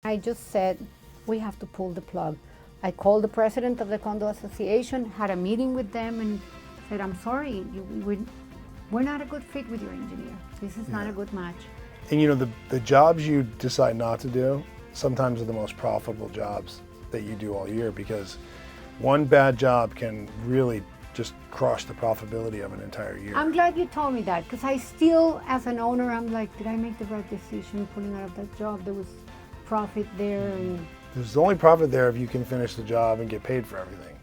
I just said, we have to pull the plug. I called the president of the condo association, had a meeting with them, and said, I'm sorry, we're not a good fit with your engineer. This is not a good match. And you know, the jobs you decide not to do sometimes are the most profitable jobs that you do all year, because one bad job can really just crush the profitability of an entire year. I'm glad you told me that, because I still, as an owner, I'm like, did I make the right decision pulling out of that job? There was profit there. And there's only profit there if you can finish the job and get paid for everything.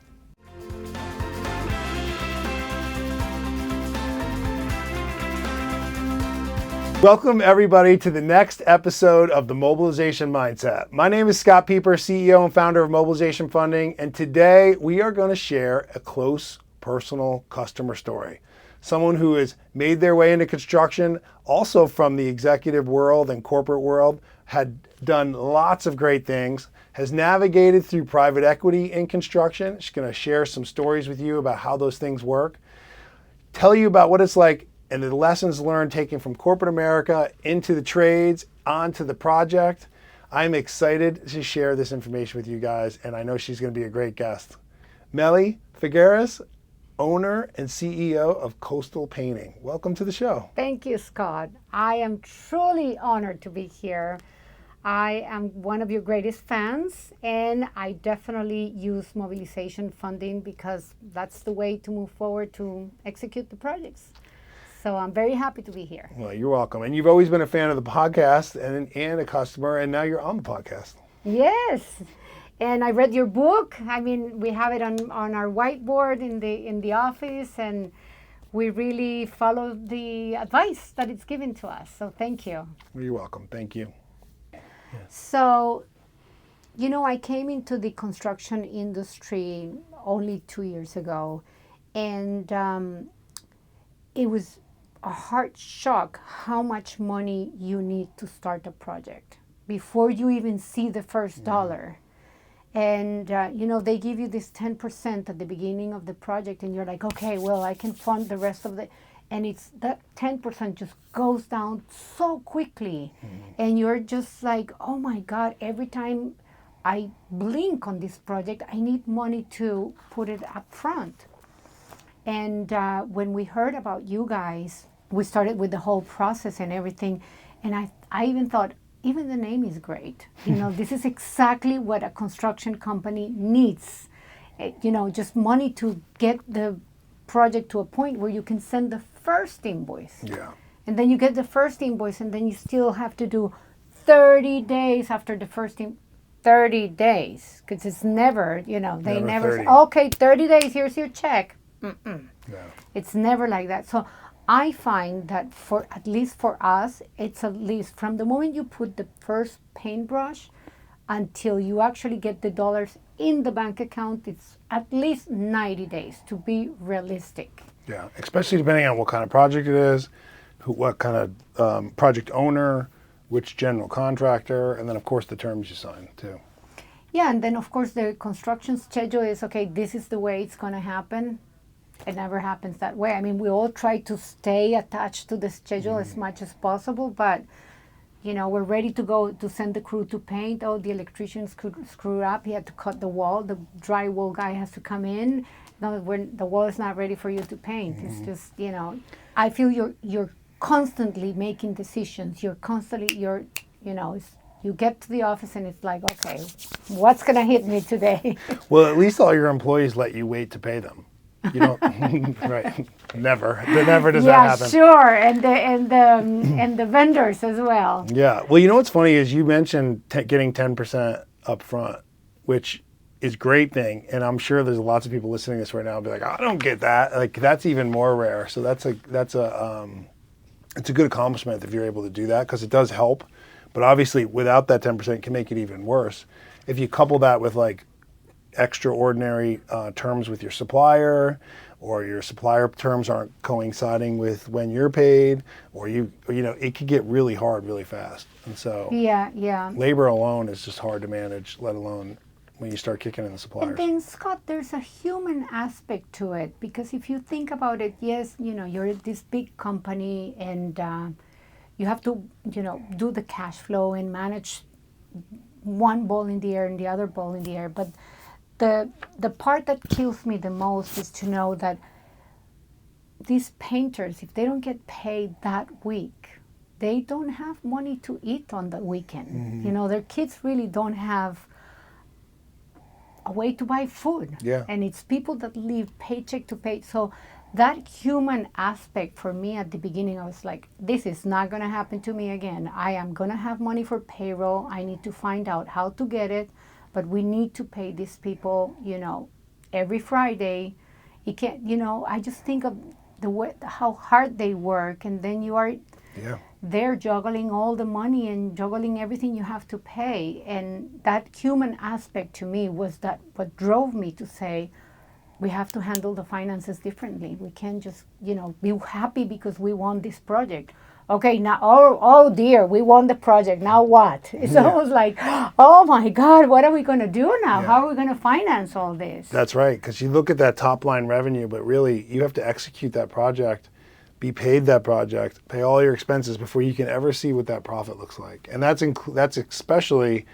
Welcome everybody to the next episode of the Mobilization Mindset. My name is Scott Peper, CEO and founder of Mobilization Funding, and today we are going to share a close personal customer story. Someone who has made their way into construction, also from the executive world and corporate world, had done lots of great things, has navigated through private equity in construction. She's going to share some stories with you about how those things work, tell you about what it's like and the lessons learned taken from corporate America into the trades, onto the project. I'm excited to share this information with you guys, and I know she's going to be a great guest. Meli Figueras, owner and CEO of Coastal Painting. Welcome to the show. thank you, Scott. I am truly honored to be here. I am one of your greatest fans, and I definitely use mobilization funding because that's the way to move forward to execute the projects. So I'm very happy to be here. Well, you're welcome. And you've always been a fan of the podcast and a customer, and now you're on the podcast. Yes. And I read your book. I mean, we have it on our whiteboard in the office, and we really follow the advice that it's given to us. So thank you. You're welcome. Thank you. So, you know, I came into the construction industry only 2 years ago, and it was a hard shock how much money you need to start a project before you even see the first dollar. And, you know, they give you this 10% at the beginning of the project, and you're like, okay, well, I can fund the rest of the, and it's that 10% just goes down so quickly. And you're just like, oh my God, every time I blink on this project, I need money to put it up front. And when we heard about you guys, we started with the whole process and everything. And I even thought, even the name is great. You know, this is exactly what a construction company needs. You know, just money to get the project to a point where you can send the first invoice. Yeah. And then you get the first invoice, and then you still have to do 30 days after the first 30 days, because it's never, you know, they never say, okay, 30 days, here's your check. Yeah. It's never like that. So I find that for, at least for us, it's at least from the moment you put the first paintbrush until you actually get the dollars in the bank account, it's at least 90 days to be realistic. Yeah, especially depending on what kind of project it is, what kind of project owner, which general contractor, and then of course the terms you sign too. Yeah, and then of course the construction schedule is, okay, this is the way it's going to happen. It never happens that way. I mean, we all try to stay attached to the schedule as much as possible, but you know, we're ready to go to send the crew to paint. Oh, the electrician screwed up. He had to cut the wall. The drywall guy has to come in. No, when the wall is not ready for you to paint. It's just, you know, I feel you're constantly making decisions. You're you know, you get to the office and it's like, okay, what's going to hit me today? Well, at least all your employees let you wait to pay them. You don't, right? Never. Never does that happen. Yeah, sure, and the vendors as well. Yeah. Well, you know what's funny is you mentioned getting 10% up front, which is a great thing, and I'm sure there's lots of people listening to this right now and be like, I don't get that. Like, that's even more rare. So it's a good accomplishment if you're able to do that, because it does help. But obviously, without that 10%, it can make it even worse. If you couple that with like extraordinary terms with your supplier, or your supplier terms aren't coinciding with when you're paid, or you know, it could get really hard really fast. And so yeah, labor alone is just hard to manage, let alone when you start kicking in the suppliers. And then, Scott, there's a human aspect to it, because if you think about it, yes, you know, you're this big company, and you have to, you know, do the cash flow and manage one ball in the air and the other ball in the air. But the part that kills me the most is to know that these painters, if they don't get paid that week, they don't have money to eat on the weekend. Mm-hmm. You know, their kids really don't have a way to buy food. Yeah. And it's people that live paycheck to pay. So that human aspect for me at the beginning, I was like, this is not going to happen to me again. I am going to have money for payroll. I need to find out how to get it. But we need to pay these people, you know, every Friday. It can't, you know, I just think of the way, how hard they work. And then you are there juggling all the money and juggling everything you have to pay. And that human aspect to me was that what drove me to say, we have to handle the finances differently. We can't just, you know, be happy because we won this project. Okay, now, oh dear, we won the project. Now what? It's almost like, oh my God, what are we going to do now? How are we going to finance all this? That's right, because you look at that top line revenue, but really you have to execute that project, be paid that project, pay all your expenses before you can ever see what that profit looks like. And that's especially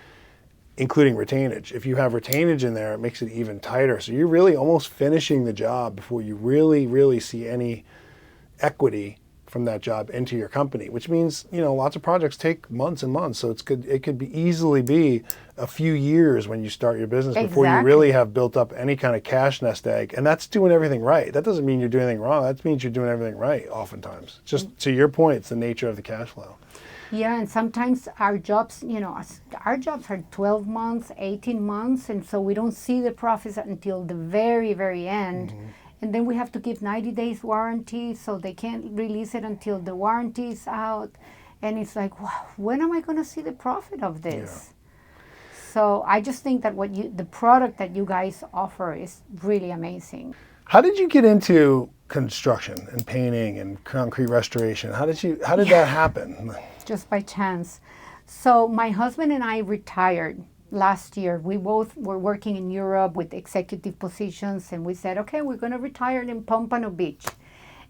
including retainage. If you have retainage in there, it makes it even tighter. So you're really almost finishing the job before you really see any equity from that job into your company, which means, you know, lots of projects take months and months. So it could be easily be a few years when you start your business before you really have built up any kind of cash nest egg. And that's doing everything right. That doesn't mean you're doing anything wrong. That means you're doing everything right oftentimes. Just to your point, it's the nature of the cash flow. Yeah, and sometimes our jobs, you know, our jobs are 12 months, 18 months, and so we don't see the profits until the very end. Mm-hmm. And then we have to give 90 days warranty, so they can't release it until the warranty is out. And it's like, wow, when am I going to see the profit of this? Yeah. So I just think that the product that you guys offer is really amazing. How did you get into construction and painting and concrete restoration? How did that happen? Just by chance. So my husband and I retired last year. We both were working in Europe with executive positions, and we said, okay, we're going to retire in Pompano Beach.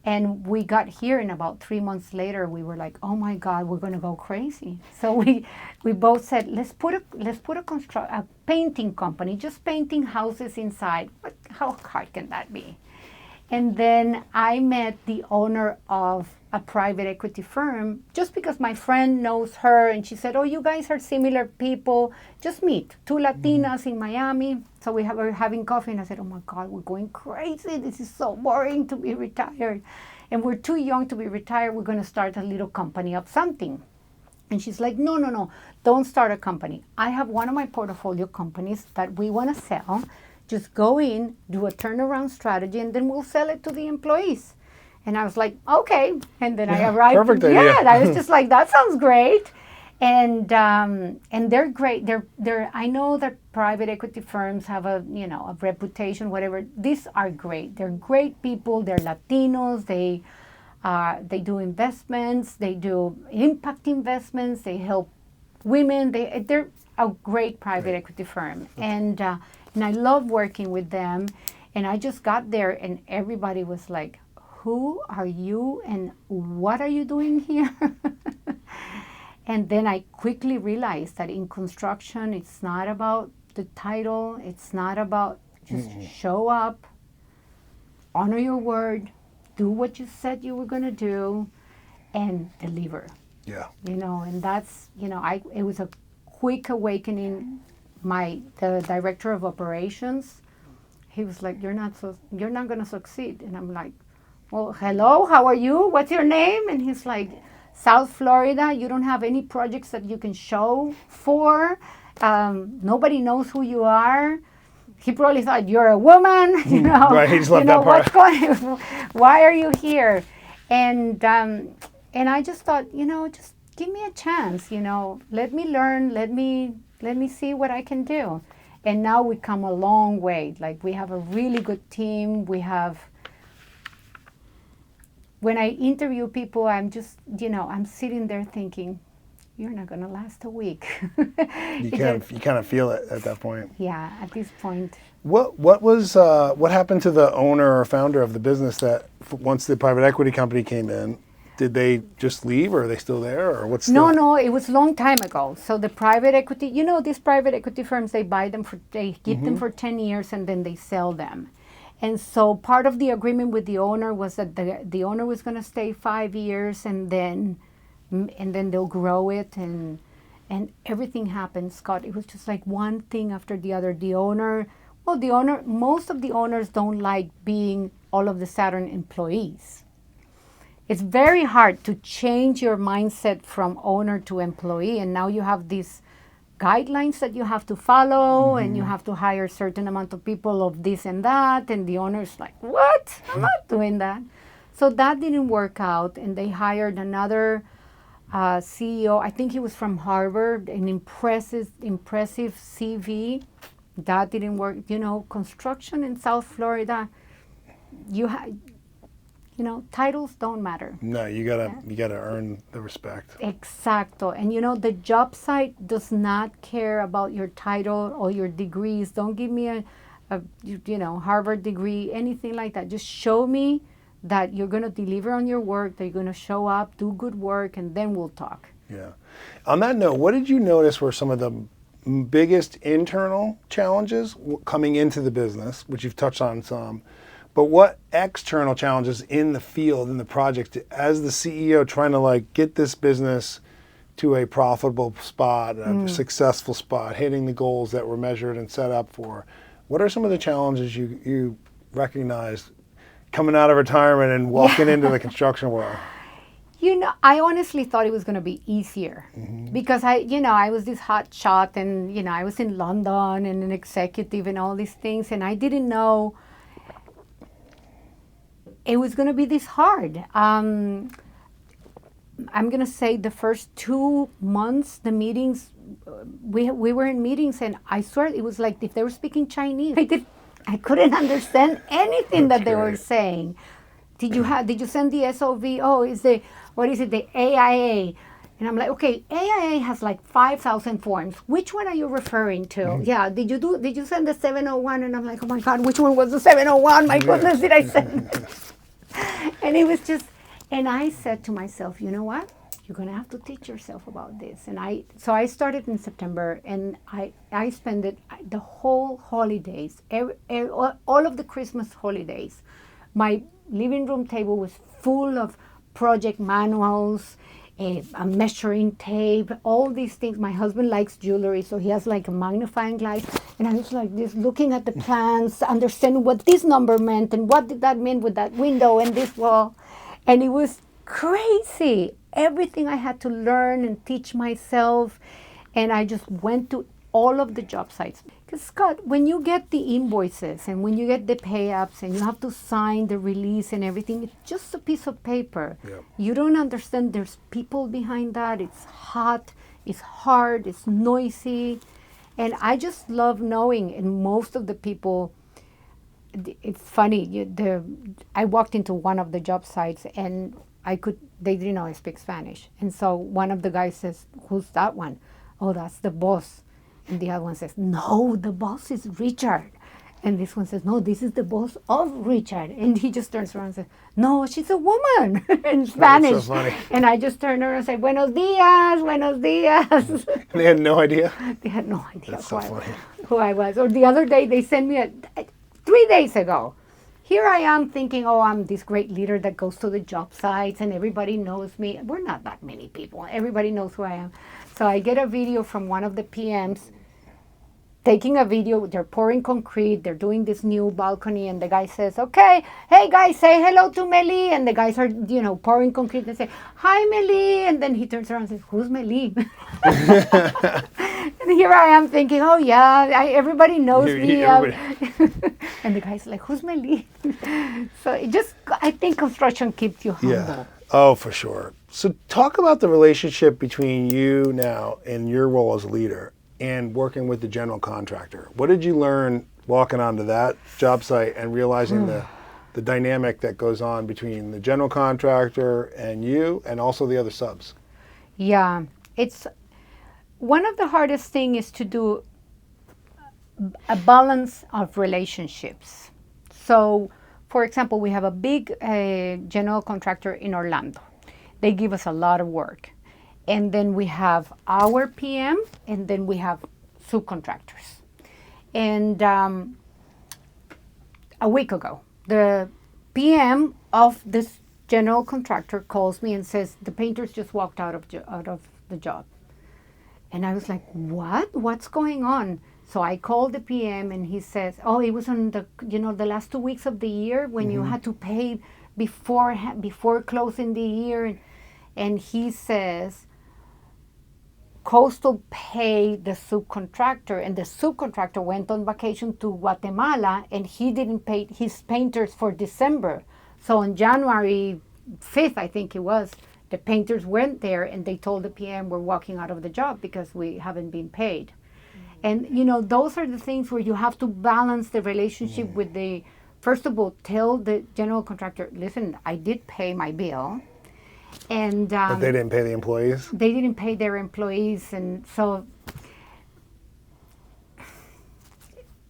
And we got here, and about 3 months later, we were like, oh my God, we're going to go crazy. So we both said, let's put a painting company, just painting houses inside. But how hard can that be? And then I met the owner of a private equity firm just because my friend knows her, and she said, oh, you guys are similar people, just meet. 2 Latinas in Miami. So we were having coffee, and I said, oh my God, we're going crazy. This is so boring to be retired. And we're too young to be retired. We're going to start a little company of something. And she's like, no, don't start a company. I have one of my portfolio companies that we want to sell. Just go in, do a turnaround strategy, and then we'll sell it to the employees. And I was like, okay. And then I arrived. Perfect idea. I was just like, that sounds great. And they're great. They're. I know that private equity firms have a reputation, whatever. These are great. They're great people. They're Latinos. They do investments. They do impact investments. They help women. They're a great private equity firm. And I love working with them. And I just got there, and everybody was like, who are you and what are you doing here? And then I quickly realized that in construction, it's not about the title. It's not about just show up, honor your word, do what you said you were going to do, and deliver. Yeah. You know, and that's, it was a quick awakening. The director of operations, he was like, you're not going to succeed. And I'm like, well, hello, how are you? What's your name? And he's like, South Florida, you don't have any projects that you can show for. Nobody knows who you are. He probably thought you're a woman, Right, he just left that part. Why are you here? And I just thought, just give me a chance, let me learn, let me see what I can do. And now we come a long way. Like, we have a really good team. When I interview people, I'm just, I'm sitting there thinking, you're not going to last a week. You kind of feel it at that point. Yeah, at this point. What happened to the owner or founder of the business that once the private equity company came in, Did they just leave, or are they still there, or what's No, the... no, it was a long time ago. So the private equity, these private equity firms, they buy them they keep them for 10 years and then they sell them. And so part of the agreement with the owner was that the owner was going to stay 5 years and then they'll grow it and everything happened, Scott. It was just like one thing after the other. Most of the owners don't like being all of the Saturn employees. It's very hard to change your mindset from owner to employee, and now you have these guidelines that you have to follow, and you have to hire a certain amount of people of this and that, and the owner's like, what? I'm not doing that. So that didn't work out, and they hired another CEO. I think he was from Harvard, an impressive CV. That didn't work. Construction in South Florida, titles don't matter. No, you gotta earn the respect. Exacto. And the job site does not care about your title or your degrees. Don't give me a Harvard degree, anything like that. Just show me that you're going to deliver on your work, that you're going to show up, do good work, and then we'll talk. Yeah. On that note, what did you notice were some of the biggest internal challenges coming into the business, which you've touched on some, but what external challenges in the field, in the project, as the CEO trying to get this business to a profitable spot, a successful spot, hitting the goals that were measured and set up for? What are some of the challenges you recognized coming out of retirement and walking into the construction world? I honestly thought it was going to be easier because I was this hot shot, and I was in London and an executive and all these things, and I didn't know it was going to be this hard. I'm going to say the first 2 months, the meetings, we were in meetings, and I swear it was like if they were speaking Chinese. I couldn't understand anything that they were saying. Did you send the SOV? Oh, what is it, the AIA? And I'm like, okay, AIA has 5,000 forms. Which one are you referring to? Yeah, did you send the 701? And I'm like, oh my God, which one was the 701? My goodness, did I send it? And it was just, and I said to myself, you know what? You're going to have to teach yourself about this. And so I started in September, and I spent the whole holidays, all of the Christmas holidays. My living room table was full of project manuals, a measuring tape, all these things. My husband likes jewelry, so he has a magnifying glass. And I was like this, looking at the plans, understanding what this number meant and what did that mean with that window and this wall. And it was crazy. Everything I had to learn and teach myself. And I just went to all of the job sites. Because Scott, when you get the invoices and when you get the pay-ups and you have to sign the release and everything, it's just a piece of paper. Yep. You don't understand there's people behind that. It's hot, it's hard, it's noisy. And I just love knowing, and most of the people, it's funny, I walked into one of the job sites and they didn't know I speak Spanish. And so one of the guys says, who's that one? Oh, that's the boss. And the other one says, no, the boss is Richard. And this one says, no, this is the boss of Richard. And he just turns around and says, no, she's a woman in Spanish. That's so funny. And I just turned around and said, buenos dias, buenos dias. And they had no idea? They had no idea Who I was. Or the other day, they sent me 3 days ago. Here I am thinking, oh, I'm this great leader that goes to the job sites and everybody knows me. We're not that many people. Everybody knows who I am. So I get a video from one of the PMs taking a video. They're pouring concrete. They're doing this new balcony. And the guy says, okay, hey, guys, say hello to Meli. And the guys are, pouring concrete and say, hi, Meli. And then he turns around and says, who's Meli? And here I am thinking, oh, yeah, everybody knows me. And the guy's like, who's Meli? So I think construction keeps you humble. Yeah. Oh, for sure. So talk about the relationship between you now and your role as a leader and working with the general contractor. What did you learn walking onto that job site and realizing the dynamic that goes on between the general contractor and you and also the other subs? Yeah, it's one of the hardest things is to do a balance of relationships. So, for example, we have a big general contractor in Orlando. They give us a lot of work. And then we have our PM, and then we have subcontractors. And a week ago, the PM of this general contractor calls me and says, the painters just walked out of the job. And I was like, what? What's going on? So I called the PM and he says, oh, it was on the last 2 weeks of the year when you had to pay before closing the year. And he says, Coastal paid the subcontractor, and the subcontractor went on vacation to Guatemala, and he didn't pay his painters for December. So on January 5th, I think it was, the painters went there and they told the PM, we're walking out of the job because we haven't been paid. And, those are the things where you have to balance the relationship with first of all, tell the general contractor, listen, I did pay my bill. And but they didn't pay the employees? They didn't pay their employees. And so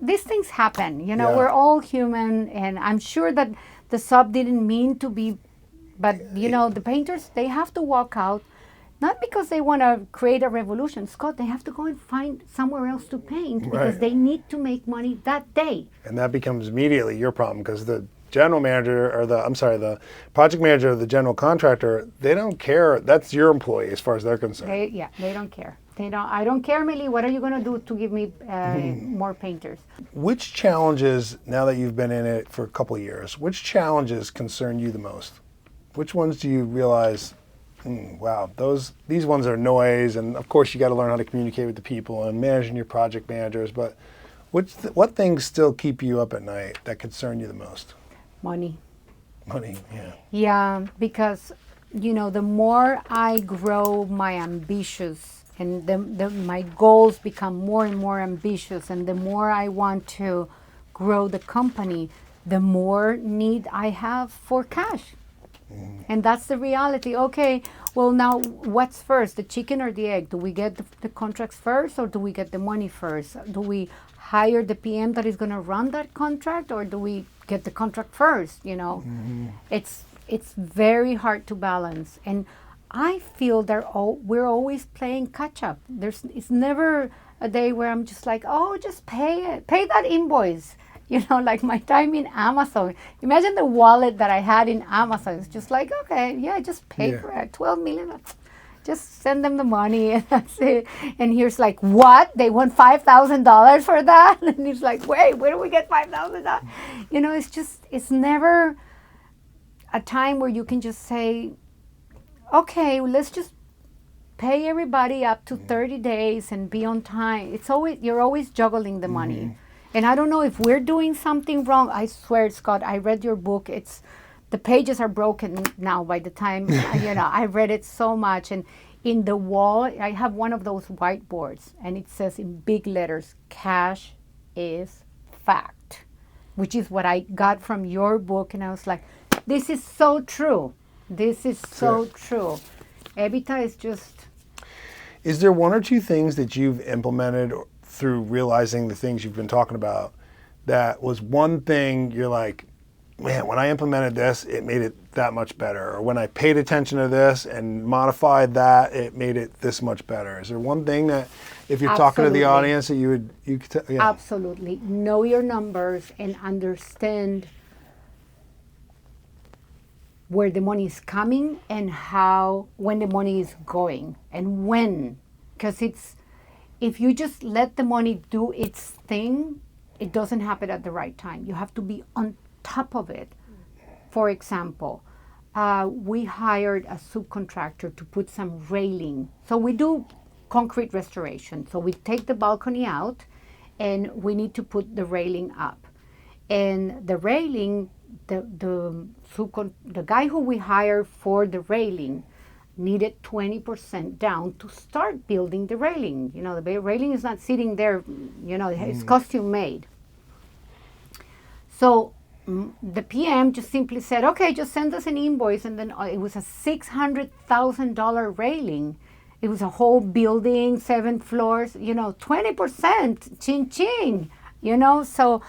these things happen. We're all human. And I'm sure that the sub didn't mean to be, but, the painters, they have to walk out. Not because they want to create a revolution, Scott, they have to go and find somewhere else to paint because they need to make money that day. And that becomes immediately your problem because the general manager or the project manager or the general contractor, they don't care. That's your employee as far as they're concerned. They don't care. I don't care, Meli, what are you going to do to give me more painters? Which challenges, now that you've been in it for a couple of years, which challenges concern you the most? Which ones do you realize, wow, these ones are noise, and of course you got to learn how to communicate with the people and managing your project managers, but what things still keep you up at night that concern you the most? Money, yeah. Yeah, because, the more I grow my ambitious and my goals become more and more ambitious, and the more I want to grow the company, the more need I have for cash. And that's the reality. Okay, well, now what's first, the chicken or the egg? Do we get the contracts first, or do we get the money first? Do we hire the PM that is going to run that contract, or do we get the contract first? It's very hard to balance. And I feel we're always playing catch up. It's never a day where I'm just like, oh, just pay it. Pay that invoice. Like my time in Amazon. Imagine the wallet that I had in Amazon. It's just like, okay, yeah, just pay for it. 12 million. Just send them the money and that's it. And here's like, what? They want $5,000 for that? And he's like, wait, where do we get $5,000? It's never a time where you can just say, okay, let's just pay everybody up to 30 days and be on time. You're always juggling the money. And I don't know if we're doing something wrong. I swear, Scott, I read your book. The pages are broken now by the time, I read it so much. And in the wall, I have one of those whiteboards, and it says in big letters, cash is fact, which is what I got from your book. And I was like, this is so true. This is so true. EBITDA is just... Is there one or two things that you've implemented through realizing the things you've been talking about that was one thing you're like, man, when I implemented this, it made it that much better? Or when I paid attention to this and modified that, it made it this much better? Is there one thing that, if you're talking to the audience, that you could yeah. Absolutely. Know your numbers and understand where the money is coming and when the money is going and when. Because if you just let the money do its thing, it doesn't happen at the right time. You have to be on top of it. For example, we hired a subcontractor to put some railing. So we do concrete restoration. So we take the balcony out and we need to put the railing up. And the railing, the guy who we hired for the railing needed 20% down to start building the railing. The railing is not sitting there, it's costume made. So the PM just simply said, okay, just send us an invoice. And then it was a $600,000 railing. It was a whole building, 7 floors, 20%, ching ching, So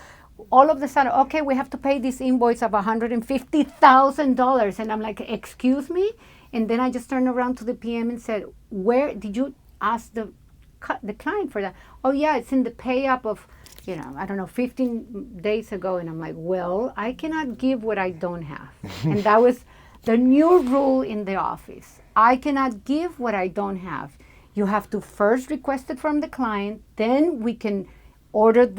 all of a sudden, okay, we have to pay this invoice of $150,000. And I'm like, excuse me? And then I just turned around to the PM and said, where did you ask the client for that? Oh, yeah, it's in the pay up of, I don't know, 15 days ago. And I'm like, well, I cannot give what I don't have. And that was the new rule in the office. I cannot give what I don't have. You have to first request it from the client, then we can order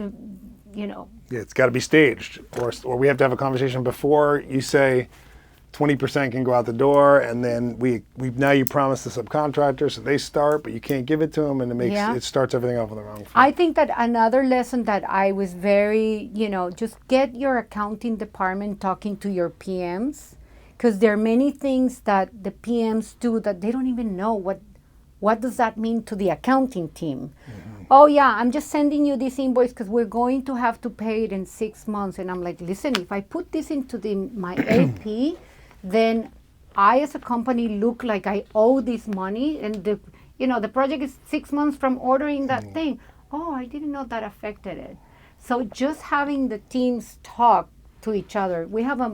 Yeah, it's got to be staged, or we have to have a conversation before you say 20% can go out the door, and then we now you promise the subcontractor, so they start, but you can't give it to them, and it starts everything off on the wrong foot. I think that another lesson that I was very, just get your accounting department talking to your PMs, because there are many things that the PMs do that they don't even know what does that mean to the accounting team. Oh yeah, I'm just sending you this invoice because we're going to have to pay it in 6 months. And I'm like, listen, if I put this into my AP, then I as a company look like I owe this money, and the project is 6 months from ordering that thing. Oh, I didn't know that affected it. So just having the teams talk to each other.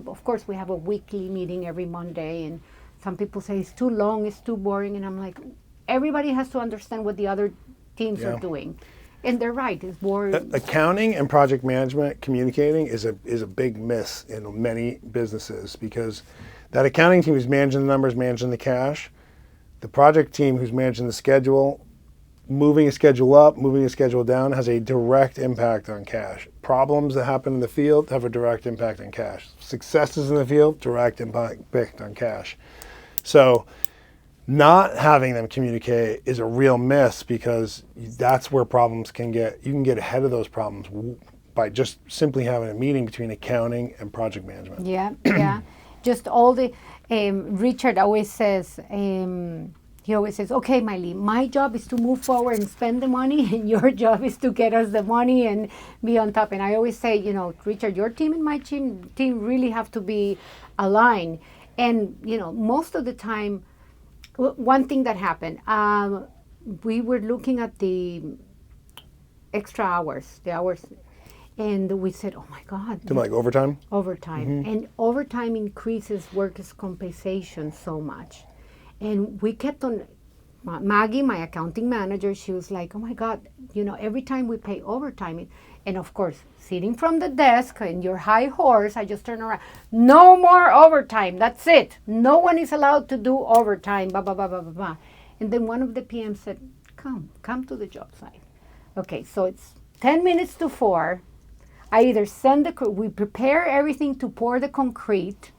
Of course, we have a weekly meeting every Monday, and some people say it's too long, it's too boring, and I'm like, everybody has to understand what the other teams are doing. And they're right, it's boring. Accounting and project management communicating is a big miss in many businesses, because that accounting team who's managing the numbers, managing the cash, the project team who's managing the schedule, moving a schedule up, moving a schedule down, has a direct impact on cash. Problems that happen in the field have a direct impact on cash. Successes in the field, direct impact on cash. So not having them communicate is a real miss, because that's where problems you can get ahead of those problems by just simply having a meeting between accounting and project management. Yeah. Just all the, Richard always says, he always says, okay, Meli, my job is to move forward and spend the money, and your job is to get us the money and be on top. And I always say, Richard, your team and my team really have to be aligned. And, most of the time, one thing that happened, we were looking at the extra hours, and we said, oh my God. Like overtime? Overtime. Mm-hmm. And overtime increases workers' compensation so much. And we kept on, Maggie, my accounting manager, she was like, oh my God, every time we pay overtime. And of course, sitting from the desk in your high horse, I just turn around. No more overtime. That's it. No one is allowed to do overtime. Blah, blah, blah, blah, blah, blah. And then one of the PMs said, come to the job site. Okay, so it's 10 minutes to 4. I either we prepare everything to pour the concrete.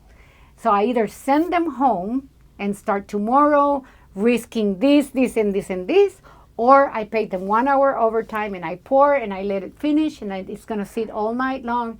So I either send them home and start tomorrow, risking this, and this, and this, or I pay them 1 hour overtime and I pour and I let it finish, and it's going to sit all night long.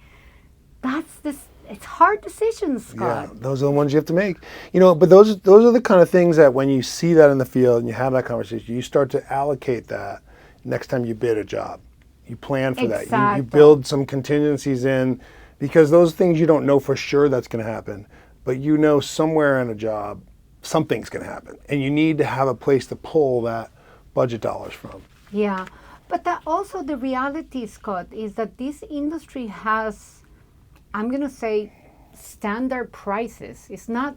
It's hard decisions, Scott. Yeah, those are the ones you have to make. But those are the kind of things that when you see that in the field and you have that conversation, you start to allocate that next time you bid a job. You plan for that. You build some contingencies in, because those things you don't know for sure that's going to happen, but somewhere in a job, something's going to happen, and you need to have a place to pull that budget dollars from. Yeah, but also the reality, Scott, is that this industry has, I'm going to say, standard prices.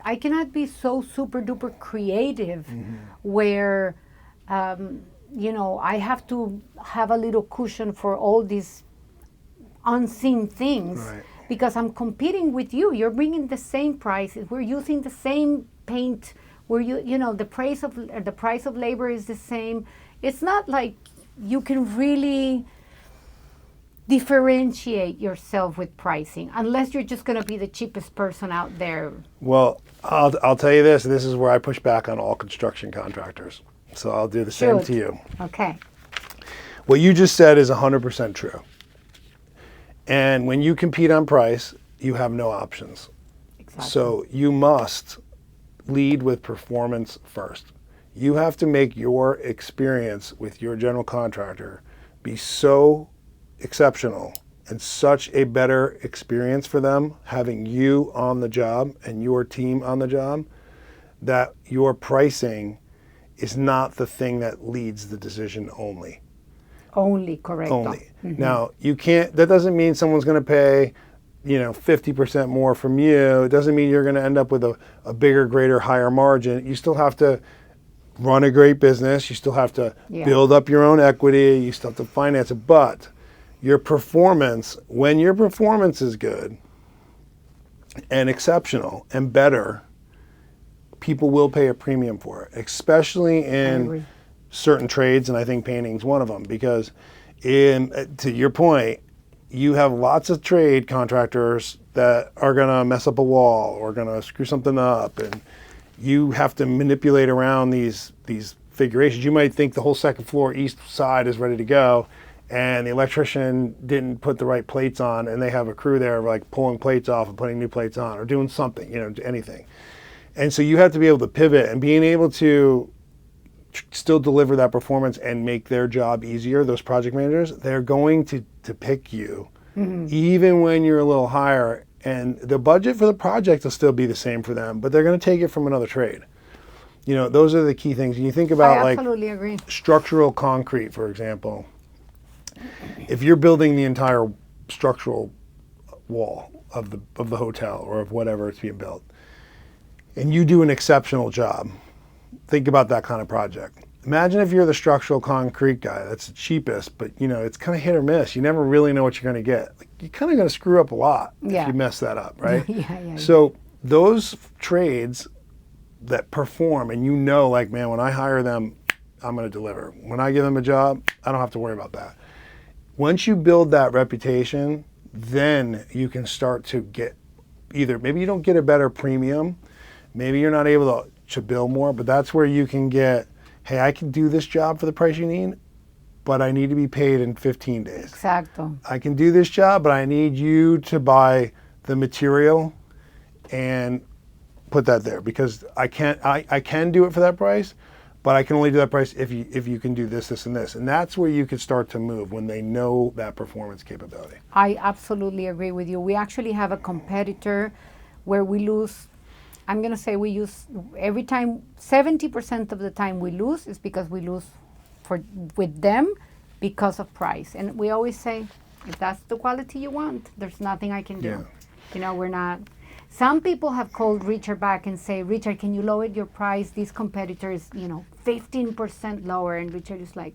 I cannot be so super duper creative where, I have to have a little cushion for all these unseen things, right, because I'm competing with you. You're bringing the same prices. We're using the same paint. The price of labor is the same. It's not like you can really differentiate yourself with pricing unless you're just going to be the cheapest person out there. Well, I'll tell you this. This is where I push back on all construction contractors. So I'll do the same to you. Okay. What you just said is 100% true. And when you compete on price, you have no options. Exactly. So you must lead with performance first. You have to make your experience with your general contractor be so exceptional and such a better experience for them, having you on the job and your team on the job, that your pricing is not the thing that leads the decision only. Only, correct. Only. Mm-hmm. Now, that doesn't mean someone's going to pay 50% more from you, it doesn't mean you're going to end up with a bigger, greater, higher margin. You still have to run a great business. You still have to build up your own equity. You still have to finance it. But your performance, when your performance is good and exceptional and better, people will pay a premium for it, especially in certain trades, and I think painting's one of them, because to your point, you have lots of trade contractors that are going to mess up a wall or going to screw something up, and you have to manipulate around these figurations. You might think the whole second floor east side is ready to go, and the electrician didn't put the right plates on, and they have a crew there like pulling plates off and putting new plates on or doing something, anything. And so you have to be able to pivot, and being able to still deliver that performance and make their job easier. Those project managers, they're going to pick you even when you're a little higher, and the budget for the project will still be the same for them, but they're going to take it from another trade. Those are the key things. And you think about I absolutely agree. Structural concrete, for example. If you're building the entire structural wall of the hotel or of whatever it's being built, and you do an exceptional job, think about that kind of project. Imagine if you're the structural concrete guy. That's the cheapest, but it's kind of hit or miss. You never really know what you're going to get. You're kind of going to screw up a lot if you mess that up, right? So those trades that perform, and man, when I hire them, I'm going to deliver. When I give them a job, I don't have to worry about that. Once you build that reputation, then you can start to get maybe you don't get a better premium, maybe you're not able to bill more, but that's where you can get, hey, I can do this job for the price you need, but I need to be paid in 15 days. Exacto. I can do this job, but I need you to buy the material and put that there, because I can do it for that price, but I can only do that price if you can do this, this, and this. And that's where you can start to move, when they know that performance capability. I absolutely agree with you. We actually have a competitor where we lose. I'm going to say we use every time, 70% of the time we lose is because we lose with them because of price. And we always say, if that's the quality you want, there's nothing I can do. We're not. Some people have called Richard back and say, Richard, can you lower your price? This competitor is, 15% lower. And Richard is like,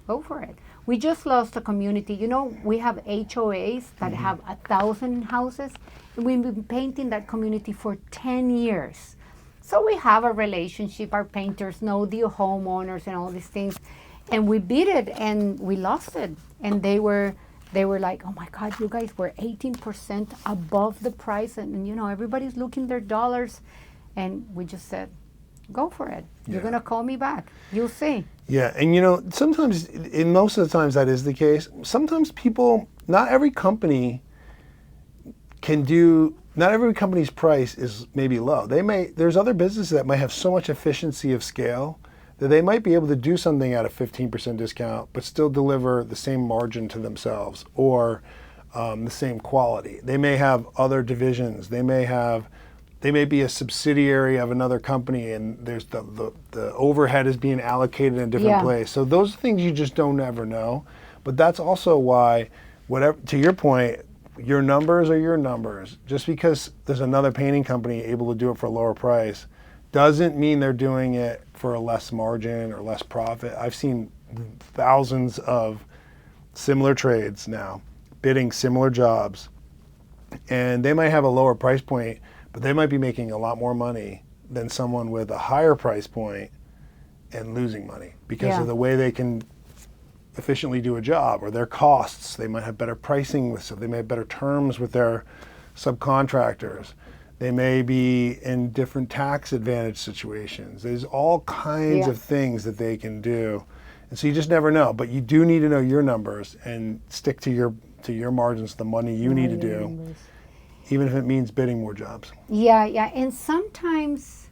go for it. We just lost a community. We have HOAs that have 1,000 houses. We've been painting that community for 10 years. So we have a relationship. Our painters know the homeowners and all these things. And we beat it and we lost it. And they were like, oh my God, you guys were 18% above the price. And everybody's looking their dollars. And we just said, go for it. You're going to call me back. You'll see. Yeah. And sometimes, in most of the times that is the case. Sometimes not every company not every company's price is maybe low. There's other businesses that might have so much efficiency of scale that they might be able to do something at a 15% discount, but still deliver the same margin to themselves, or the same quality. They may have other divisions. They may be a subsidiary of another company, and there's the overhead is being allocated in a different place. So those are things you just don't ever know. But that's also why, to your point, your numbers are your numbers. Just because there's another painting company able to do it for a lower price doesn't mean they're doing it for a less margin or less profit. I've seen thousands of similar trades now bidding similar jobs, and they might have a lower price point, but they might be making a lot more money than someone with a higher price point and losing money because of the way they can efficiently do a job, or their costs. They might have better pricing so they may have better terms with their subcontractors. They may be in different tax advantage situations. There's all kinds of things that they can do. And so you just never know, but you do need to know your numbers and stick to your margins, the money you need to do, even if it means bidding more jobs. Yeah. And sometimes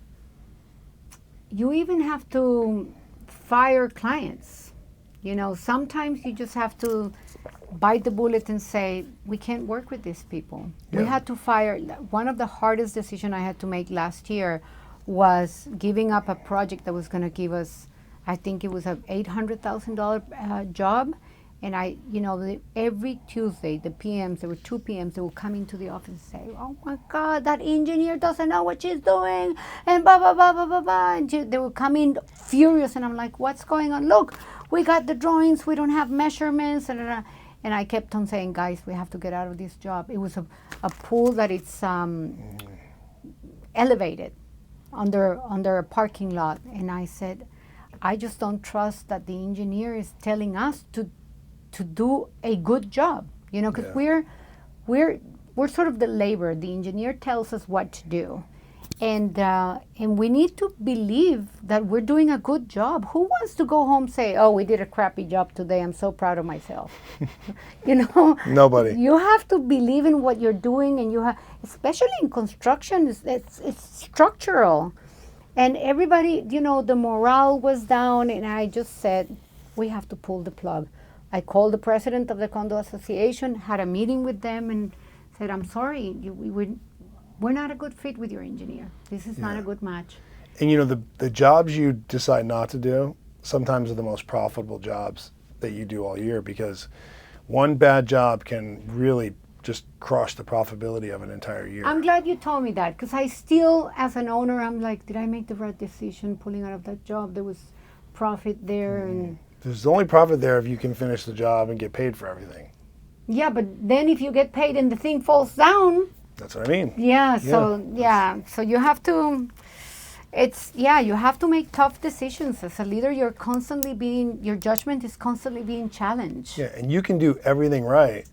you even have to fire clients. Sometimes you just have to bite the bullet and say, we can't work with these people. We had to fire. One of the hardest decisions I had to make last year was giving up a project that was going to give us, I think it was an $800,000 job. And every Tuesday, the PMs, there were 2 PMs, they would come into the office and say, "Oh my God, that engineer doesn't know what she's doing," and blah, blah, blah, blah, blah, blah. And they would come in furious, and I'm like, "What's going on? Look, we got the drawings, we don't have measurements." And I kept on saying, "Guys, we have to get out of this job." It was a pool that it's elevated under a parking lot. And I said, I just don't trust that the engineer is telling us to do a good job, because we're sort of the labor. The engineer tells us what to do, and we need to believe that we're doing a good job. Who wants to go home say, "Oh, we did a crappy job today. I'm so proud of myself." Nobody. You have to believe in what you're doing, and especially in construction, it's structural, and everybody, the morale was down, and I just said, we have to pull the plug. I called the president of the condo association, had a meeting with them, and said, "I'm sorry, we're not a good fit with your engineer. This is not a good match." And the jobs you decide not to do sometimes are the most profitable jobs that you do all year, because one bad job can really just crush the profitability of an entire year. I'm glad you told me that, because I still, as an owner, I'm like, did I make the right decision pulling out of that job? There was profit there, and there's only profit there if you can finish the job and get paid for everything. Yeah, but then if you get paid and the thing falls down. That's what I mean. So you have to, you have to make tough decisions. As a leader, your judgment is constantly being challenged. Yeah, and you can do everything right,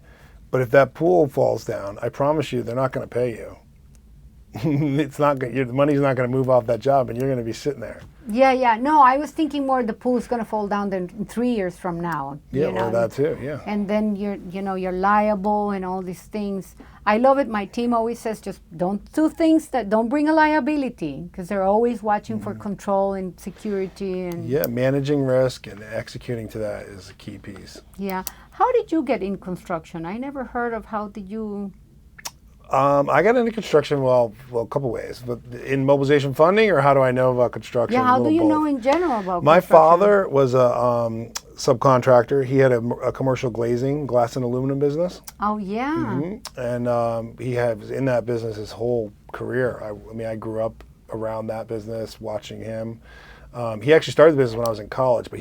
but if that pool falls down, I promise you they're not going to pay you. It's not good. The money's not going to move off that job, and you're going to be sitting there. Yeah. No, I was thinking more the pool's going to fall down in 3 years from now. Yeah, or that too. Yeah. And then you're liable and all these things. I love it. My team always says, just don't do things that don't bring a liability, because they're always watching for control and security and. Yeah, managing risk and executing to that is a key piece. Yeah. How did you get in construction? I never heard of how did you. I got into construction, well, a couple ways. But in mobilization funding, or how do I know about construction? Yeah, how do you know in general about My construction? father was a subcontractor. He had a commercial glazing, glass and aluminum business. Oh, yeah. Mm-hmm. And he was in that business his whole career. I grew up around that business, watching him. He actually started the business when I was in college, but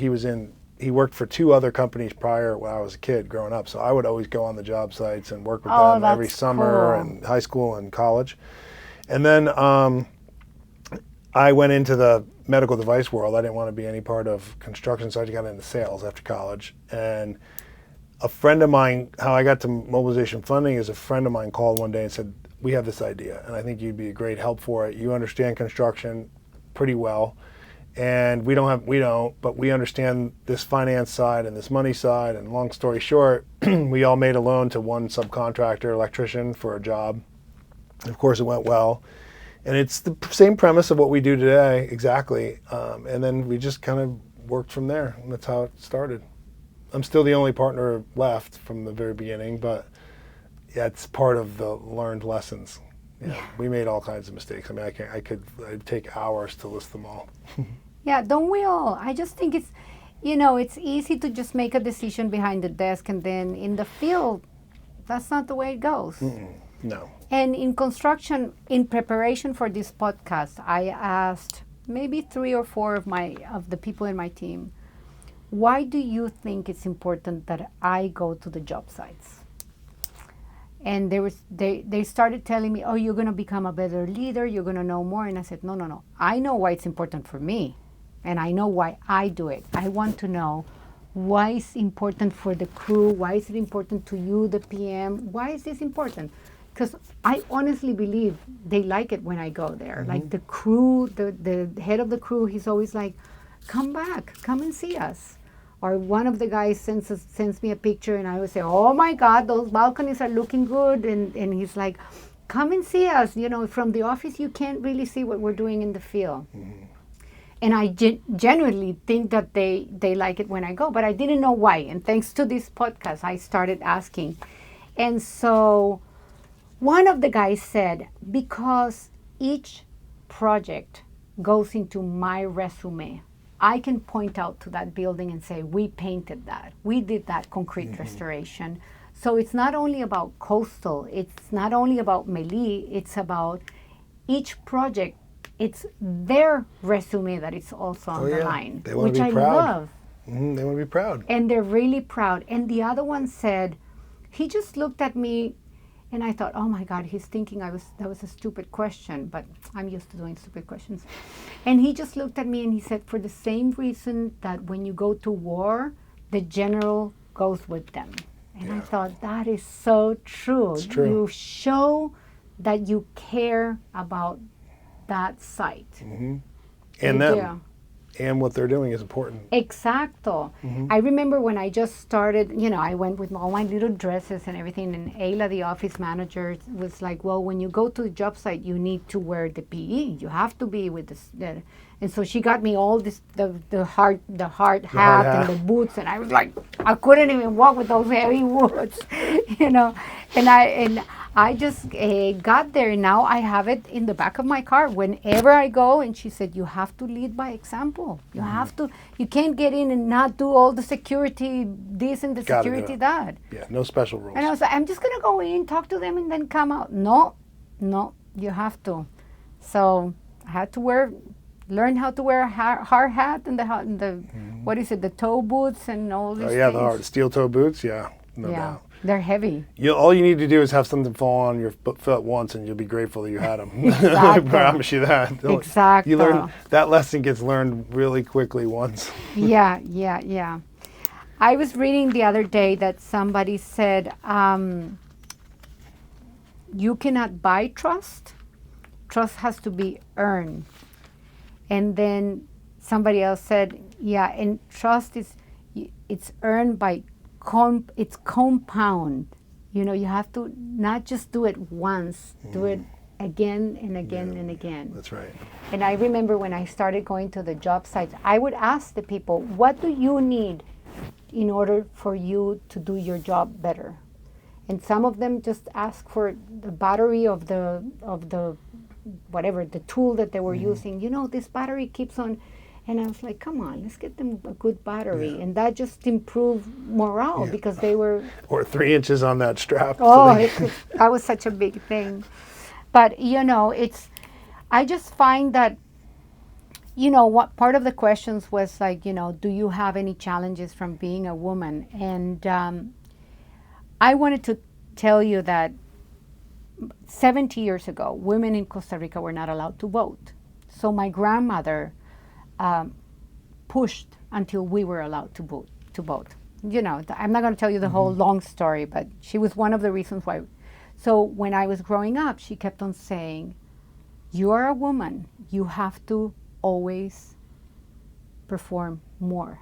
he worked for 2 other companies prior when I was a kid growing up. So I would always go on the job sites and work with them every summer and high school and college. And then I went into the medical device world. I didn't want to be any part of construction, so I got into sales after college. And a friend of mine, how I got to mobilization funding is a friend of mine called one day and said, "We have this idea, and I think you'd be a great help for it. You understand construction pretty well. And we don't, but we understand this finance side and this money side. And long story short, we all made a loan to one subcontractor, electrician, for a job. And of course, it went well. And it's the same premise of what we do today, exactly. And then we just kind of worked from there. And that's how it started. I'm still the only partner left from the very beginning, but yeah, it's part of the learned lessons. Yeah, we made all kinds of mistakes. I'd take hours to list them all. Yeah, don't we all? I just think it's easy to just make a decision behind the desk, and then in the field, that's not the way it goes. No. And in construction, in preparation for this podcast, I asked maybe 3 or 4 of the people in my team, why do you think it's important that I go to the job sites? And they started telling me, "Oh, you're going to become a better leader. You're going to know more." And I said, no. I know why it's important for me, and I know why I do it. I want to know why it's important for the crew. Why is it important to you, the PM? Why is this important? Because I honestly believe they like it when I go there. Mm-hmm. Like the crew, the head of the crew, he's always like, "Come back, come and see us." Or one of the guys sends me a picture, and I would say, "Oh my God, those balconies are looking good." And he's like, "Come and see us. From the office, you can't really see what we're doing in the field." Mm-hmm. And I genuinely think that they like it when I go, but I didn't know why. And thanks to this podcast, I started asking. And so one of the guys said, "Because each project goes into my resume, I can point out to that building and say, we painted that. We did that concrete restoration. So it's not only about coastal, it's not only about Meli, it's about each project. It's their resume that is also on the line, They want which to be I proud. love. They want to be proud. And they're really proud. And the other one said, he just looked at me and I thought, oh my God, he's thinking that was a stupid question, but I'm used to doing stupid questions. And he just looked at me and he said, for the same reason that when you go to war, the general goes with them. And I thought, that is so true. It's true. You show that you care about that site. And them. And what they're doing is important. Exacto. I remember when I just started, I went with all my little dresses and everything, and Ayla, the office manager, was like, well, when you go to the job site, you need to wear the PE. You have to be with this. And so she got me all this, the hard hat and the boots, and I was like, I couldn't even walk with those heavy boots, and I just got there, and now I have it in the back of my car whenever I go. And she said, you have to lead by example. You have to. You can't get in and not do all the security this and the security that. Yeah, no special rules. And I was like, I'm just going to go in, talk to them, and then come out. No, you have to. So I had to learn how to wear a hard hat and the what is it, the toe boots and all these things. The hard steel toe boots, no doubt. They're heavy. All you need to do is have something fall on your foot once, and you'll be grateful that you had them. Exactly. I promise you that. Exactly. You learn that lesson gets learned really quickly once. Yeah. I was reading the other day that somebody said, you cannot buy trust. Trust has to be earned. And then somebody else said, and trust it's earned by it's compound. You have to not just do it once, do it again and again and again. That's right. And I remember when I started going to the job sites, I would ask the people, what do you need in order for you to do your job better? And some of them just ask for the battery of the whatever, the tool that they were using. This battery keeps on. And I was like, come on, let's get them a good battery. Yeah. And that just improved morale because they were... Or 3 inches on that strap. That was such a big thing. But, I just find that, what part of the questions was like, do you have any challenges from being a woman? And I wanted to tell you that 70 years ago, women in Costa Rica were not allowed to vote. So my grandmother pushed until we were allowed to vote. I'm not going to tell you the whole long story, but she was one of the reasons why. So when I was growing up, she kept on saying, you are a woman. You have to always perform more.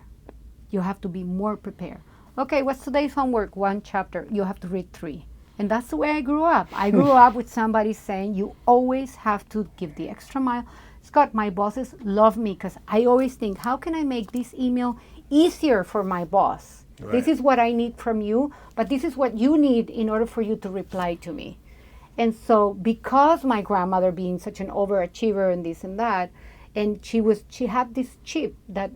You have to be more prepared. Okay, what's today's homework? 1 chapter. You have to read 3. And that's the way I grew up. I grew up with somebody saying, you always have to give the extra mile. Scott, my bosses love me because I always think, how can I make this email easier for my boss? Right. This is what I need from you, but this is what you need in order for you to reply to me. And so because my grandmother being such an overachiever and this and that, and she had this chip that,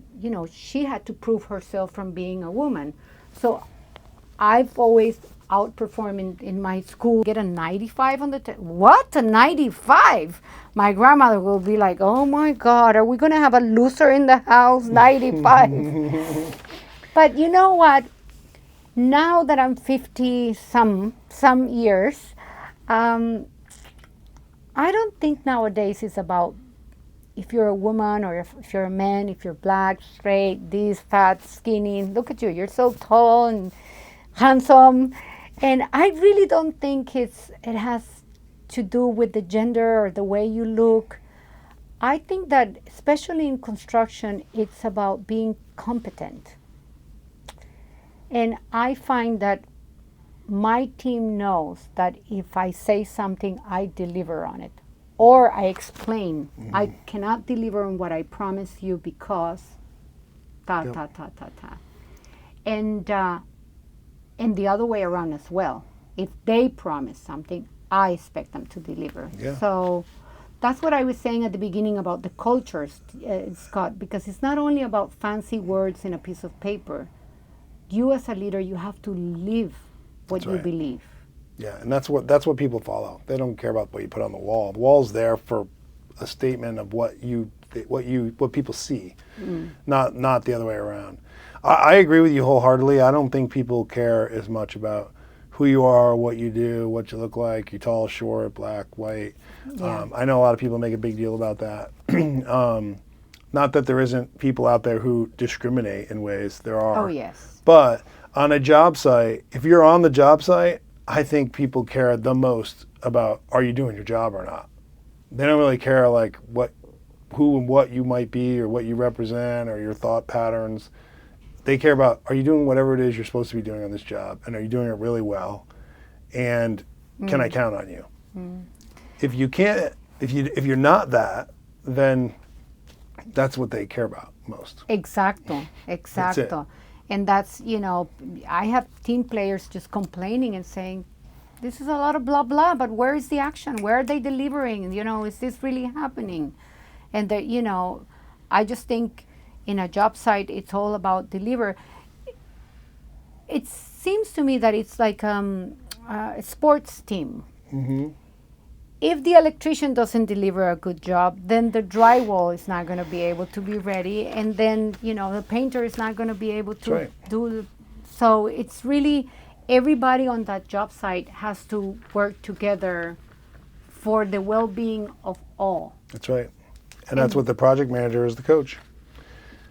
she had to prove herself from being a woman. So I've always outperformed in my school, get a 95 on the test. What, a 95? My grandmother will be like, oh my God, are we going to have a loser in the house? 95. But you know what? Now that I'm 50 some years, I don't think nowadays it's about if you're a woman or if you're a man, if you're black, straight, this, fat, skinny. Look at you, you're so tall and handsome. And I really don't think it has to do with the gender or the way you look. I think that especially in construction, it's about being competent. And I find that my team knows that if I say something, I deliver on it. Or I explain, I cannot deliver on what I promise you because ta. And the other way around as well. If they promise something, I expect them to deliver. Yeah. So That's what I was saying at the beginning about the cultures, Scott, because it's not only about fancy words in a piece of paper. You as a leader, you have to live what That's you right. believe. Yeah, and that's what people follow. They don't care about what you put on the wall. The wall's there for a statement of what people see, not the other way around. I agree with you wholeheartedly. I don't think people care as much about who you are, what you do, what you look like. You're tall, short, black, white. Yeah. I know a lot of people make a big deal about that. Not that there isn't people out there who discriminate in ways. There are. Oh, yes. But on a job site, if you're on the job site, I think people care the most about, are you doing your job or not? They don't really care like who and what you might be or what you represent or your thought patterns. They care about, are you doing whatever it is you're supposed to be doing on this job, and are you doing it really well? And can I count on you? If you can't, if you're not that, then that's what they care about most. Exacto. Exacto. And that's, I have team players just complaining and saying, this is a lot of blah, blah, but where is the action? Where are they delivering? Is this really happening? And, I just think in a job site, it's all about deliver. It seems to me that it's like a sports team. Mm-hmm. If the electrician doesn't deliver a good job, then the drywall is not going to be able to be ready, and then the painter is not going to be able to do. So it's really everybody on that job site has to work together for the well-being of all. That's right, and that's what the project manager is, the coach.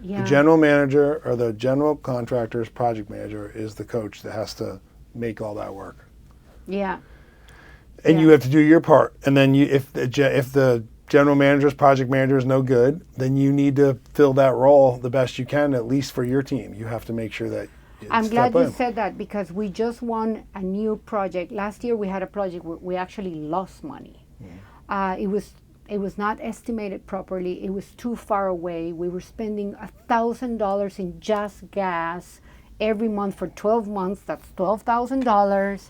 Yeah. The general manager or the general contractor's project manager is the coach that has to make all that work. Yeah. And you have to do your part. And then if the general manager's project manager is no good, then you need to fill that role the best you can, at least for your team. You have to make sure that I'm glad you said that, because we just won a new project. Last year we had a project where we actually lost money. It was not estimated properly. It was too far away. We were spending $1,000 in just gas every month for 12 months. That's $12,000.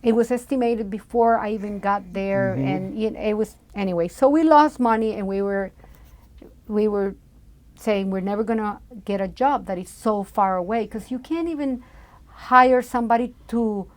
It was estimated before I even got there, and it was anyway. So we lost money, and we were saying we're never going to get a job that is so far away, because you can't even hire somebody to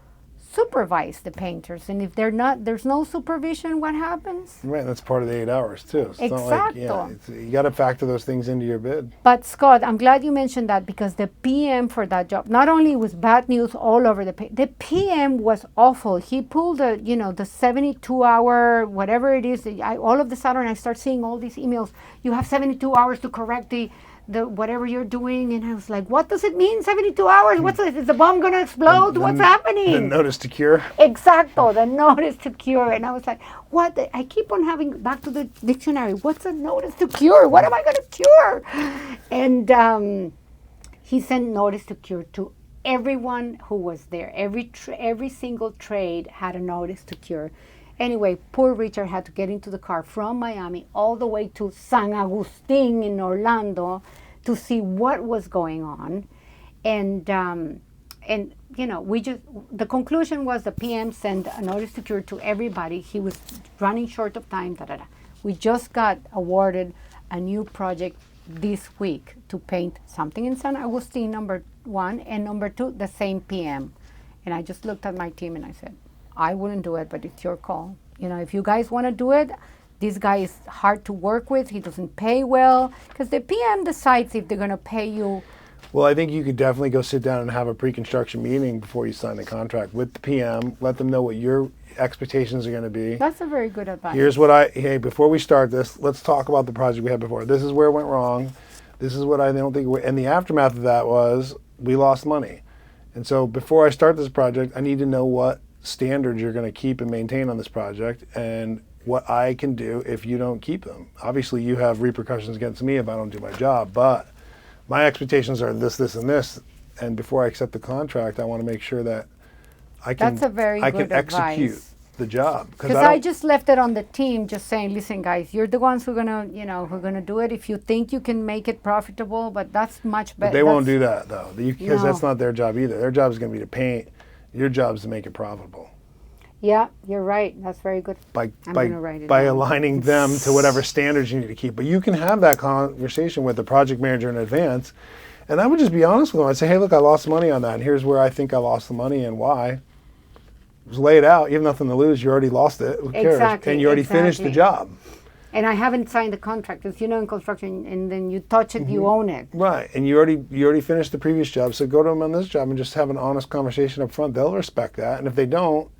supervise the painters, and if there's no supervision, what happens? Right, that's part of the 8 hours too. So it's Exacto. not like, you got to factor those things into your bid. But Scott, I'm glad you mentioned that, because the PM for that job, not only was bad news all over the PM was awful. He pulled the 72-hour whatever it is. All of the sudden I start seeing all these emails. You have 72 hours to correct the whatever you're doing, and I was like, what does it mean, 72 hours? Is the bomb going to explode? What's happening? The notice to cure. Exacto, the notice to cure. And I was like, what? I keep on having, back to the dictionary, what's a notice to cure? What am I going to cure? And he sent notice to cure to everyone who was there. Every single trade had a notice to cure. Anyway, poor Richard had to get into the car from Miami all the way to San Agustin in Orlando to see what was going on. And the conclusion was the PM sent a notice to cure to everybody. He was running short of time. We just got awarded a new project this week to paint something in San Agustin, number one, and number two, the same PM. And I just looked at my team and I said, I wouldn't do it, but it's your call. If you guys want to do it, this guy is hard to work with. He doesn't pay well, because the PM decides if they're going to pay you. Well, I think you could definitely go sit down and have a pre-construction meeting before you sign the contract with the PM. Let them know what your expectations are going to be. That's a very good advice. Here's hey, before we start this, let's talk about the project we had before. This is where it went wrong. This is what I don't think, and the aftermath of that was we lost money. And so before I start this project, I need to know what standards you're going to keep and maintain on this project, and what I can do if you don't keep them. Obviously, you have repercussions against me if I don't do my job, but my expectations are this, this, and this. And before I accept the contract, I want to make sure that I can, That's a very good execute advice. The job. Because I just left it on the team, just saying, listen, guys, you're the ones who are gonna do it. If you think you can make it profitable, but that's much better. But they won't do that though, because that's not their job either. Their job is going to be to paint. Your job is to make it profitable. Yeah, you're right. That's very good. by I'm by gonna write it by down. aligning them to whatever standards you need to keep. But you can have that conversation with the project manager in advance, and I would just be honest with them. I'd say, hey, look, I lost money on that, and here's where I think I lost the money and why. Just lay it out. You have nothing to lose. You already lost it. Who cares? Exactly, And you already finished the exactly. job. And I haven't signed the contract. Because in construction, and then you touch it, you own it. Right, and you already finished the previous job, so go to them on this job and just have an honest conversation up front. They'll respect that, and if they don't,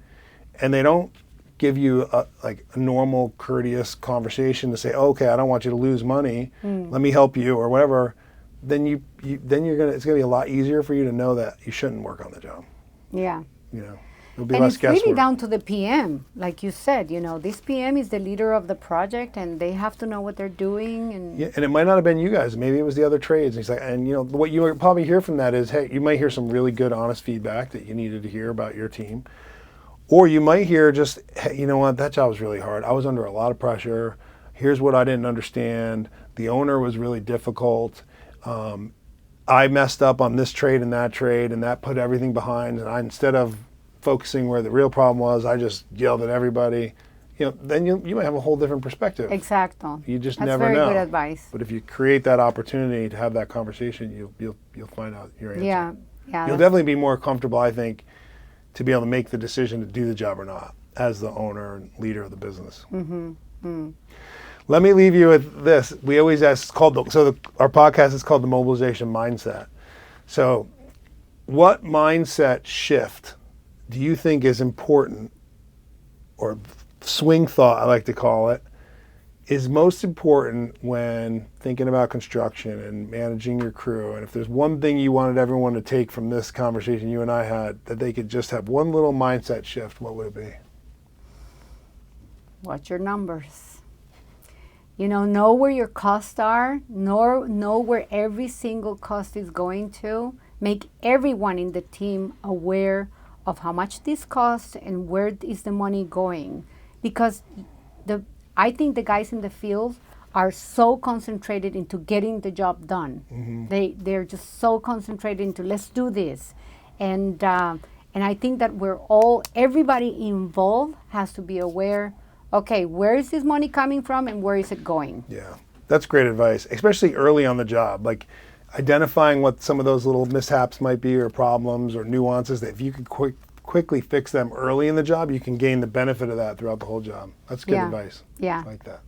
and they don't give you a normal, courteous conversation to say, okay, I don't want you to lose money, let me help you or whatever, then it's gonna be a lot easier for you to know that you shouldn't work on the job. Yeah. It'll be And less it's really guesswork. down to the PM. Like you said, this PM is the leader of the project, and they have to know what they're doing. And Yeah, and it might not have been you guys. Maybe it was the other trades. And he's like, and what you would probably hear from that is, hey, you might hear some really good, honest feedback that you needed to hear about your team, or you might hear just, hey, you know what, that job was really hard. I was under a lot of pressure. Here's what I didn't understand. The owner was really difficult. I messed up on this trade and that put everything behind. And instead of focusing where the real problem was, I just yelled at everybody. Then you might have a whole different perspective. Exacto. You just That's never very know. good advice. But if you create that opportunity to have that conversation, you'll find out your answer. Yeah. You'll definitely be more comfortable, I think, to be able to make the decision to do the job or not as the owner and leader of the business. Let me leave you with this. We always ask, our podcast is called the Mobilization Mindset. So what mindset shift do you think is important, or swing thought, I like to call it, is most important when thinking about construction and managing your crew? And if there's one thing you wanted everyone to take from this conversation you and I had, that they could just have one little mindset shift, what would it be? Watch your numbers. Know where your costs are. Know where every single cost is going to. Make everyone in the team aware of how much this costs and where is the money going. Because I think the guys in the field are so concentrated into getting the job done. They're just so concentrated into, let's do this. And I think that everybody involved has to be aware, okay, where is this money coming from and where is it going? Yeah, that's great advice, especially early on the job. Like identifying what some of those little mishaps might be, or problems or nuances, that if you could quickly fix them early in the job, you can gain the benefit of that throughout the whole job. That's good advice. Yeah. I like that.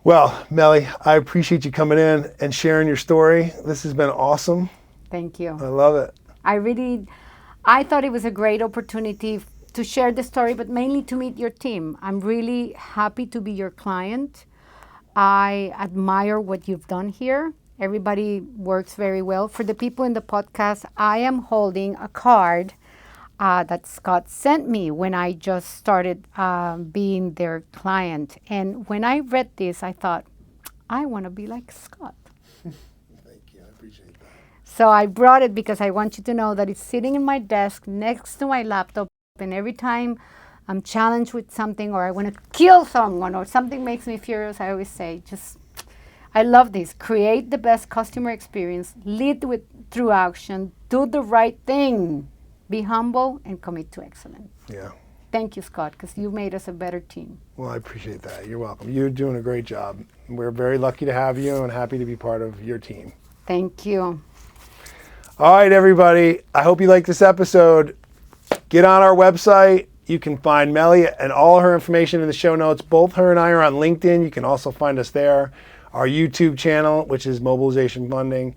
Well, Meli, I appreciate you coming in and sharing your story. This has been awesome. Thank you. I love it. I thought it was a great opportunity to share the story, but mainly to meet your team. I'm really happy to be your client. I admire what you've done here. Everybody works very well. For the people in the podcast, I am holding a card that Scott sent me when I just started being their client. And when I read this, I thought, I want to be like Scott. Thank you. I appreciate that. So I brought it because I want you to know that it's sitting in my desk next to my laptop. And every time I'm challenged with something, or I want to kill someone, or something makes me furious, I always say, I love this. Create the best customer experience. Lead through action. Do the right thing. Be humble and commit to excellence. Yeah. Thank you, Scott, because you made us a better team. Well, I appreciate that. You're welcome. You're doing a great job. We're very lucky to have you and happy to be part of your team. Thank you. All right, everybody. I hope you liked this episode. Get on our website. You can find Meli and all her information in the show notes. Both her and I are on LinkedIn. You can also find us there. Our YouTube channel, which is Mobilization Funding.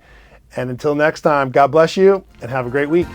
And until next time, God bless you and have a great week.